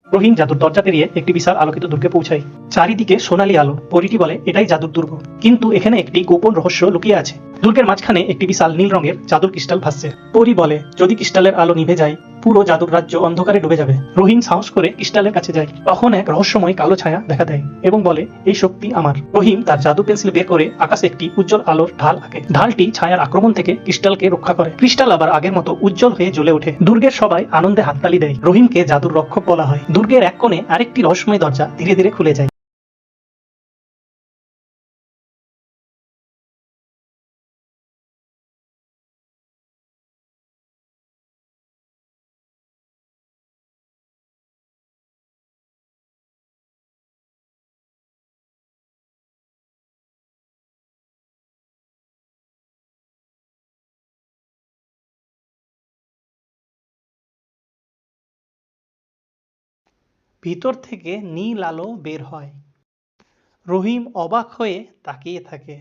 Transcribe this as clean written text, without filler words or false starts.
রহিম জাদুর দরজা পেরিয়ে একটি বিশাল আলোকিত দুর্গে পৌঁছায়। চারিদিকে সোনালী আলো। পরীটি বলে এটাই জাদুর দুর্গ, কিন্তু এখানে একটি গোপন রহস্য লুকিয়ে আছে। দুর্গের মাঝখানে একটি বিশাল নীল রঙের জাদুর ক্রিস্টাল ভাসছে। পরী বলে যদি ক্রিস্টালের আলো নিভে যায় পুরো জাদুর রাজ্য অন্ধকারে ডুবে যাবে। রহিম সাহস করে ক্রিস্টালের কাছে যায়। তখন এক রহস্যময় কালো ছায়া দেখা দেয় এবং বলে এই শক্তি আমার। রহিম তার জাদু পেন্সিল বের করে আকাশে একটি উজ্জ্বল আলোর ঢাল আঁকে। ঢালটি ছায়ার আক্রমণ থেকে ক্রিস্টালকে রক্ষা করে। ক্রিস্টাল আবার আগের মতো উজ্জ্বল হয়ে জ্বলে ওঠে। দুর্গের সবাই আনন্দে হাততালি দেয়। রহিমকে জাদুর রক্ষক বলা হয়। দুর্গের এক কোণে আরেকটি রহস্যময় দরজা ধীরে ধীরে খুলে যায়। ভিতর থেকে নীল আলো বের হয়। রহিম অবাক হয়ে তাকিয়ে থাকে।